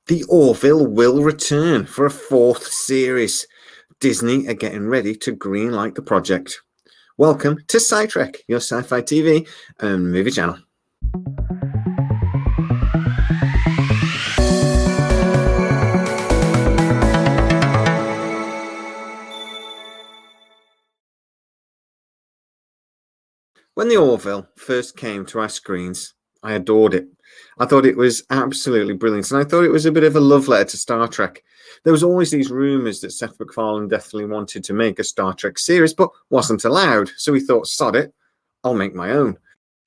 The Orville will return for a fourth series. Disney are getting ready to greenlight the project. Welcome to Sci-Trek, your sci-fi TV and movie channel. When the Orville first came to our screens, I adored it. I thought it was absolutely brilliant, and I thought it was a bit of a love letter to Star Trek. There was always these rumours that Seth McFarlane definitely wanted to make a Star Trek series, but wasn't allowed, so he thought, sod it, I'll make my own.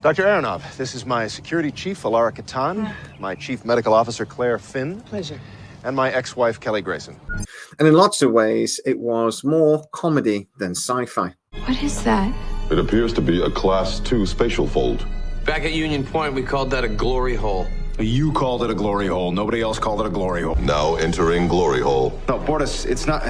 Dr. Aronov, this is my security chief, Alara Katan, my chief medical officer, Claire Finn. Pleasure. And my ex-wife, Kelly Grayson. And in lots of ways, it was more comedy than sci-fi. What is that? It appears to be a Class 2 spatial fold. Back at Union Point, we called that a glory hole. You called it a glory hole. Nobody else called it a glory hole. Now entering glory hole. No, Bortus, it's not.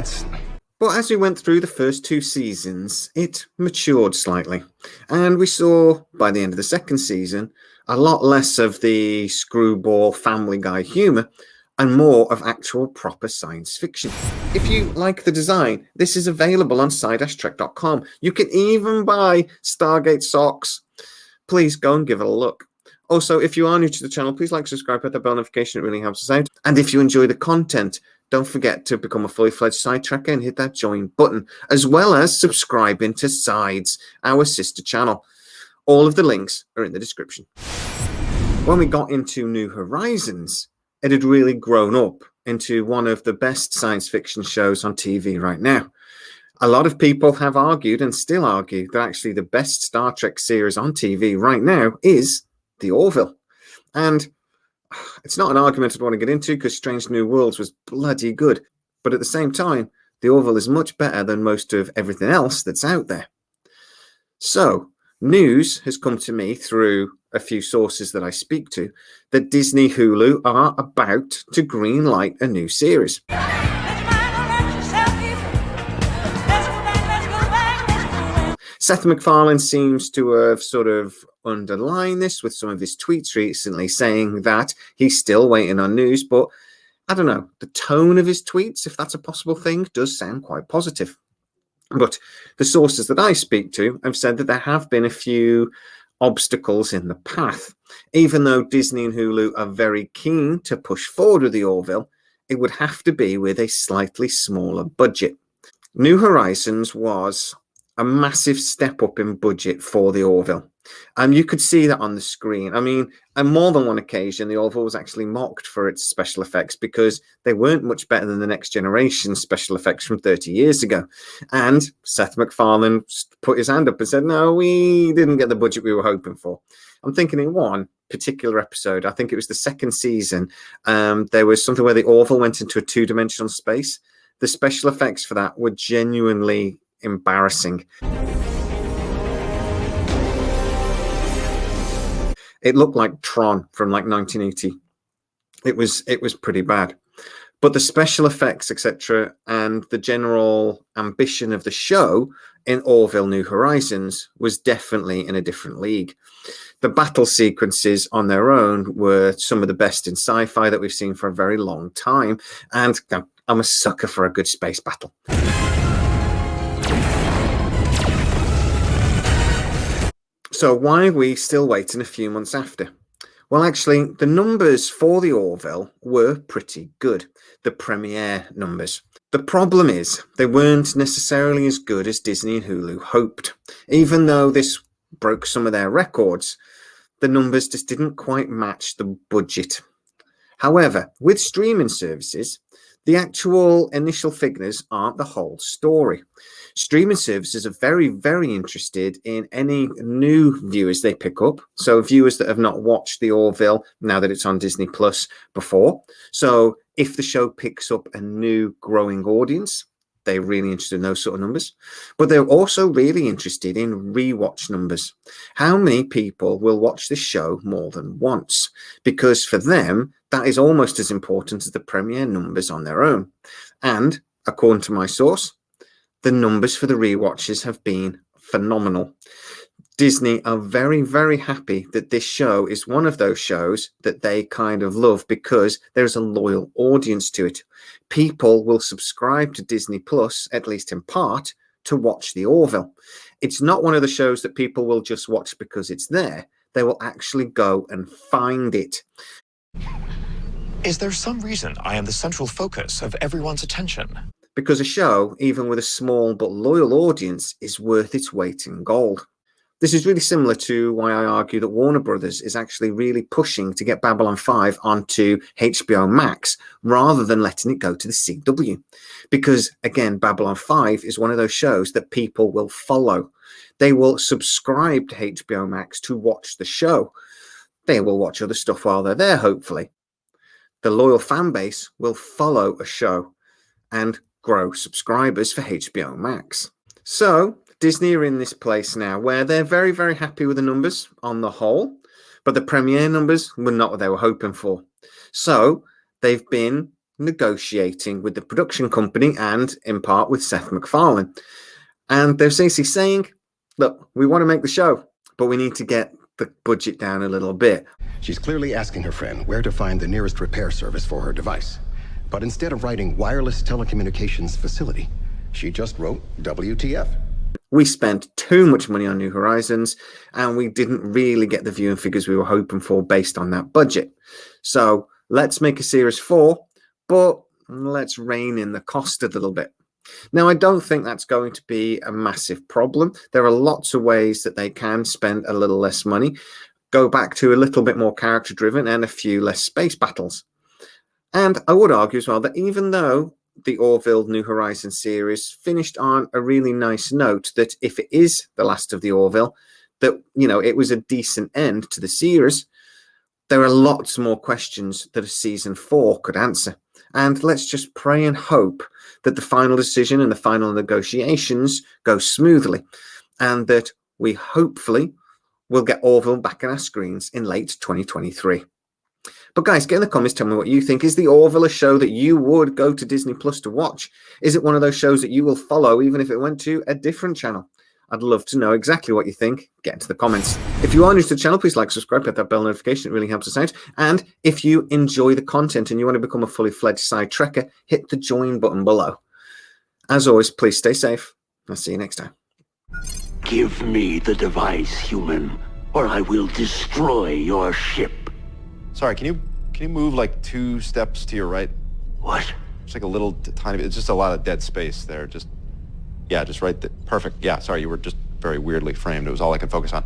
But as we went through the first two seasons, it matured slightly. And we saw, by the end of the second season, a lot less of the screwball Family Guy humour and more of actual proper science fiction. If you like the design, this is available on sci-trek.com. You can even buy Stargate socks. Please go and give it a look. Also, if you are new to the channel, please like, subscribe, hit that bell notification. It really helps us out. And if you enjoy the content, don't forget to become a fully fledged Sci-Trekker and hit that join button, as well as subscribing to Sides, our sister channel. All of the links are in the description. When we got into New Horizons, it had really grown up into one of the best science fiction shows on TV right now. A lot of people have argued and still argue that actually the best Star Trek series on TV right now is The Orville. And it's not an argument I'd want to get into because Strange New Worlds was bloody good. But at the same time, The Orville is much better than most of everything else that's out there. So, news has come to me through a few sources that I speak to that Disney Hulu are about to greenlight a new series. Seth MacFarlane seems to have sort of underlined this with some of his tweets recently, saying that he's still waiting on news, but I don't know, the tone of his tweets, if that's a possible thing, does sound quite positive. But the sources that I speak to have said that there have been a few obstacles in the path. Even though Disney and Hulu are very keen to push forward with the Orville, it would have to be with a slightly smaller budget. New Horizons was a massive step up in budget for the Orville. And you could see that on the screen. I mean, on more than one occasion, the Orville was actually mocked for its special effects because they weren't much better than the Next Generation special effects from 30 years ago. And Seth MacFarlane put his hand up and said, no, we didn't get the budget we were hoping for. I'm thinking in one particular episode, I think it was the second season, there was something where the Orville went into a two-dimensional space. The special effects for that were genuinely embarrassing. It looked like Tron from like 1980. It was pretty bad. But the special effects, etc., and the general ambition of the show in Orville New Horizons was definitely in a different league. The battle sequences on their own were some of the best in sci-fi that we've seen for a very long time. And I'm a sucker for a good space battle. So why are we still waiting a few months after? Well, actually, the numbers for the Orville were pretty good, the premiere numbers. The problem is they weren't necessarily as good as Disney and Hulu hoped. Even though this broke some of their records, the numbers just didn't quite match the budget. However, with streaming services, the actual initial figures aren't the whole story. Streaming services are very, very interested in any new viewers they pick up. So viewers that have not watched The Orville now that it's on Disney Plus before. So if the show picks up a new growing audience, they're really interested in those sort of numbers. But they're also really interested in rewatch numbers. How many people will watch this show more than once? Because for them, that is almost as important as the premiere numbers on their own. And according to my source, the numbers for the rewatches have been phenomenal. Disney are very, very happy that this show is one of those shows that they kind of love because there's a loyal audience to it. People will subscribe to Disney Plus, at least in part, to watch the Orville. It's not one of the shows that people will just watch because it's there. They will actually go and find it. Is there some reason I am the central focus of everyone's attention? Because a show, even with a small but loyal audience, is worth its weight in gold. This is really similar to why I argue that Warner Brothers is actually really pushing to get Babylon 5 onto HBO Max rather than letting it go to the CW. Because, again, Babylon 5 is one of those shows that people will follow. They will subscribe to HBO Max to watch the show. They will watch other stuff while they're there, hopefully. The loyal fan base will follow a show and grow subscribers for HBO Max. So Disney are in this place now where they're very, very happy with the numbers on the whole, but the premiere numbers were not what they were hoping for. So they've been negotiating with the production company and in part with Seth McFarlane. And they're basically saying, look, we want to make the show, but we need to get the budget down a little bit. She's clearly asking her friend where to find the nearest repair service for her device. But instead of writing wireless telecommunications facility, she just wrote WTF. We spent too much money on New Horizons, and we didn't really get the viewing figures we were hoping for based on that budget. So let's make a Series 4, but let's rein in the cost a little bit. Now, I don't think that's going to be a massive problem. There are lots of ways that they can spend a little less money, go back to a little bit more character-driven and a few less space battles. And I would argue as well that even though the Orville New Horizons series finished on a really nice note, that if it is the last of the Orville, that, you know, it was a decent end to the series, there are lots more questions that a season 4 could answer. And let's just pray and hope that the final decision and the final negotiations go smoothly, and that we hopefully will get Orville back on our screens in late 2023. But guys, get in the comments, tell me what you think. Is the Orville a show that you would go to Disney Plus to watch? Is it one of those shows that you will follow even if it went to a different channel? I'd love to know exactly what you think. Get into the comments. If you are new to the channel, please like, subscribe, hit that bell notification. It really helps us out. And if you enjoy the content and you want to become a fully fledged Sci-Trekker, hit the join button below. As always, please stay safe. I'll see you next time. Give me the device, human, or I will destroy your ship. Sorry, can you move like 2 steps to your right? What? It's like a little tiny bit. It's just a lot of dead space there. Yeah, just right there. Perfect. Yeah, sorry, you were just very weirdly framed. It was all I could focus on.